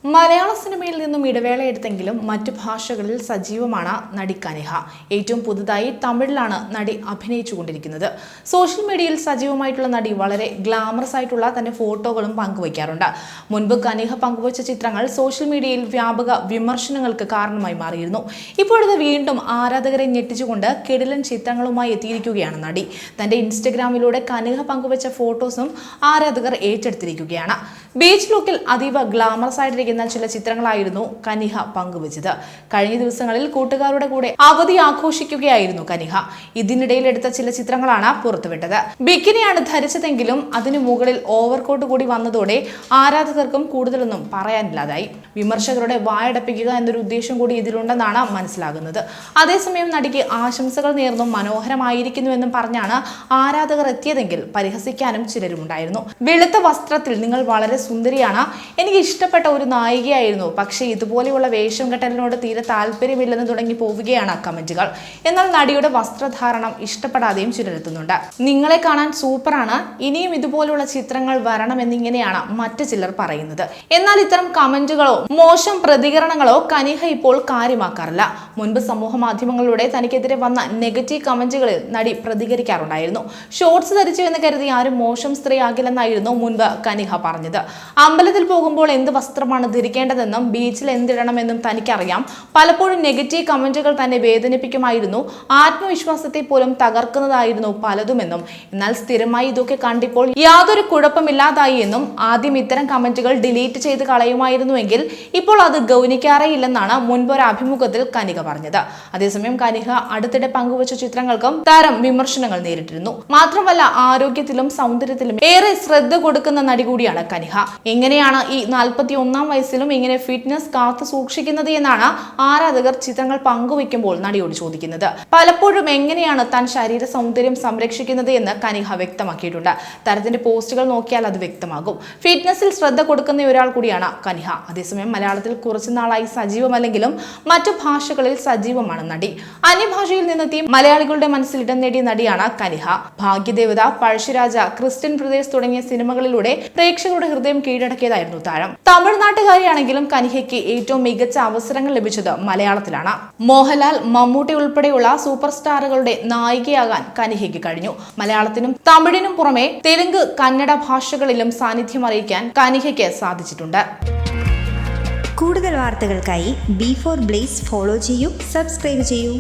മലയാള സിനിമയിൽ നിന്നും ഇടവേള എടുത്തെങ്കിലും മറ്റു ഭാഷകളിൽ സജീവമാണ് നടി കനിഹ. ഏറ്റവും പുതുതായി തമിഴിലാണ് നടി അഭിനയിച്ചുകൊണ്ടിരിക്കുന്നത്. സോഷ്യൽ മീഡിയയിൽ സജീവമായിട്ടുള്ള നടി വളരെ ഗ്ലാമറസ് ആയിട്ടുള്ള തന്റെ ഫോട്ടോകളും പങ്കുവയ്ക്കാറുണ്ട്. മുൻപ് കനിഹ പങ്കുവച്ച ചിത്രങ്ങൾ സോഷ്യൽ മീഡിയയിൽ വ്യാപക വിമർശനങ്ങൾക്ക് കാരണമായി മാറിയിരുന്നു. ഇപ്പോഴത് വീണ്ടും ആരാധകരെ ഞെട്ടിച്ചുകൊണ്ട് കിടിലൻ ചിത്രങ്ങളുമായി എത്തിയിരിക്കുകയാണ് നടി. തന്റെ ഇൻസ്റ്റഗ്രാമിലൂടെ കനിഹ പങ്കുവച്ച ഫോട്ടോസും ആരാധകർ ഏറ്റെടുത്തിരിക്കുകയാണ്. ബീച്ച് ലുക്കിൽ അതീവ ഗ്ലാമറസ് ആയിട്ട് ചില ചിത്രങ്ങളായിരുന്നു കനിഹ പങ്കുവച്ചത്. കഴിഞ്ഞ ദിവസങ്ങളിൽ കൂട്ടുകാരുടെ കൂടെ അവധി ആഘോഷിക്കുകയായിരുന്നു കനിഹ. ഇതിനിടയിൽ എടുത്ത ചില ചിത്രങ്ങളാണ് പുറത്തുവിട്ടത്. ബിക്കിനിയാണ് ധരിച്ചതെങ്കിലും അതിനു മുകളിൽ ഓവർകോട്ട് കൂടി വന്നതോടെ ആരാധകർക്കും കൂടുതലൊന്നും പറയാനില്ലാതായി. വിമർശകരുടെ വായടപ്പിക്കുക എന്നൊരു ഉദ്ദേശം കൂടി ഇതിലുണ്ടെന്നാണ് മനസ്സിലാകുന്നത്. അതേസമയം നടിക്ക് ആശംസകൾ നേർന്നും മനോഹരമായിരിക്കുന്നുവെന്നും പറഞ്ഞാണ് ആരാധകർ എത്തിയതെങ്കിൽ പരിഹസിക്കാനും ചിലരുമുണ്ടായിരുന്നു. വെളുത്ത വസ്ത്രത്തിൽ നിങ്ങൾ വളരെ സുന്ദരിയാണ്, എനിക്ക് ഇഷ്ടപ്പെട്ട ഒരു നായികയായിരുന്നു, പക്ഷേ ഇതുപോലെയുള്ള വേഷം കെട്ടലിനോട് തീരെ താല്പര്യമില്ലെന്ന് തുടങ്ങി പോവുകയാണ് കമന്റുകൾ. എന്നാൽ നടിയുടെ വസ്ത്രധാരണം ഇഷ്ടപ്പെടാതെയും ചിലരെത്തുന്നുണ്ട്. നിങ്ങളെ കാണാൻ സൂപ്പറാണ്, ഇനിയും ഇതുപോലുള്ള ചിത്രങ്ങൾ വരണമെന്നിങ്ങനെയാണ് മറ്റു ചിലർ പറയുന്നത്. എന്നാൽ ഇത്തരം കമന്റുകളോ മോശം പ്രതികരണങ്ങളോ കനിഹ ഇപ്പോൾ കാര്യമാക്കാറില്ല. മുൻപ് സമൂഹ മാധ്യമങ്ങളിലൂടെ തനിക്കെതിരെ വന്ന നെഗറ്റീവ് കമന്റുകളിൽ നടി പ്രതികരിക്കാറുണ്ടായിരുന്നു. ഷോർട്സ് ധരിച്ചു എന്ന് കരുതി ആരും മോശം സ്ത്രീ ആകില്ലെന്നായിരുന്നു മുൻപ് കനിഹ പറഞ്ഞത്. അമ്പലത്തിൽ പോകുമ്പോൾ എന്ത് വസ്ത്രമാണ് ധരിക്കേണ്ടതെന്നും ബീച്ചിൽ എന്തിടണമെന്നും തനിക്കറിയാം. പലപ്പോഴും നെഗറ്റീവ് കമന്റുകൾ തന്നെ വേദനിപ്പിക്കുമായിരുന്നു, ആത്മവിശ്വാസത്തെ പോലും തകർക്കുന്നതായിരുന്നു പലതുമെന്നും. എന്നാൽ സ്ഥിരമായി ഇതൊക്കെ കണ്ടിപ്പോൾ യാതൊരു കുഴപ്പമില്ലാതായി എന്നും ആദ്യം ഇത്തരം കമന്റുകൾ ഡിലീറ്റ് ചെയ്ത് കളയുമായിരുന്നുവെങ്കിൽ ഇപ്പോൾ അത് ഗൗനിക്കാറേയില്ലെന്നാണ് മുൻപ് ഒരു അഭിമുഖത്തിൽ കനിഹ പറഞ്ഞത്. അതേസമയം കനിഹ അടുത്തിടെ പങ്കുവച്ച ചിത്രങ്ങൾക്കും താരം വിമർശനങ്ങൾ നേരിട്ടിരുന്നു. മാത്രമല്ല ആരോഗ്യത്തിലും സൗന്ദര്യത്തിലും ഏറെ ശ്രദ്ധ കൊടുക്കുന്ന നടി കൂടിയാണ് കനിഹ. എങ്ങനെയാണ് ഈ 41-ാം വയസ്സിലും ഇങ്ങനെ ഫിറ്റ്നസ് കാത്തു സൂക്ഷിക്കുന്നത് എന്നാണ് ആരാധകർ ചിത്രങ്ങൾ പങ്കുവെക്കുമ്പോൾ നടിയോട് ചോദിക്കുന്നത്. പലപ്പോഴും എങ്ങനെയാണ് താൻ ശരീര സൗന്ദര്യം സംരക്ഷിക്കുന്നത് എന്ന് കനിഹ വ്യക്തമാക്കിയിട്ടുണ്ട്. താരത്തിന്റെ പോസ്റ്റുകൾ നോക്കിയാൽ അത് വ്യക്തമാകും. ഫിറ്റ്നസിൽ ശ്രദ്ധ കൊടുക്കുന്ന ഒരാൾ കൂടിയാണ് കനിഹ. അതേസമയം മലയാളത്തിൽ കുറച്ചു നാളായി സജീവമല്ലെങ്കിലും മറ്റു ഭാഷകളിൽ സജീവമാണ് നടി. അന്യഭാഷയിൽ നിന്നെത്തി മലയാളികളുടെ മനസ്സിൽ ഇടം നേടിയ നടിയാണ് കനിഹ. ഭാഗ്യദേവത, പഴശ്ശിരാജ, ക്രിസ്ത്യൻ ബ്രദേഴ്സ് തുടങ്ങിയ സിനിമകളിലൂടെ പ്രേക്ഷകരുടെ ഹൃദയം കീഴടക്കിയതായിരുന്നു താരം. തമിഴ്നാട്ടുകാരിയാണെങ്കിലും കനിഹയ്ക്ക് ഏറ്റവും മികച്ച അവസരങ്ങൾ ലഭിച്ചത് മലയാളത്തിലാണ്. മോഹൻലാൽ, മമ്മൂട്ടി ഉൾപ്പെടെയുള്ള സൂപ്പർ സ്റ്റാറുകളുടെ നായികയാകാൻ കനിഹയ്ക്ക് കഴിഞ്ഞു. മലയാളത്തിനും തമിഴിനും പുറമെ തെലുങ്ക്, കന്നഡ ഭാഷകളിലും സാന്നിധ്യം അറിയിക്കാൻ കനിഹയ്ക്ക് സാധിച്ചിട്ടുണ്ട്. കൂടുതൽ വാർത്തകൾക്കായി B4 Blaze ഫോളോ ചെയ്യൂ, സബ്സ്ക്രൈബ് ചെയ്യൂ.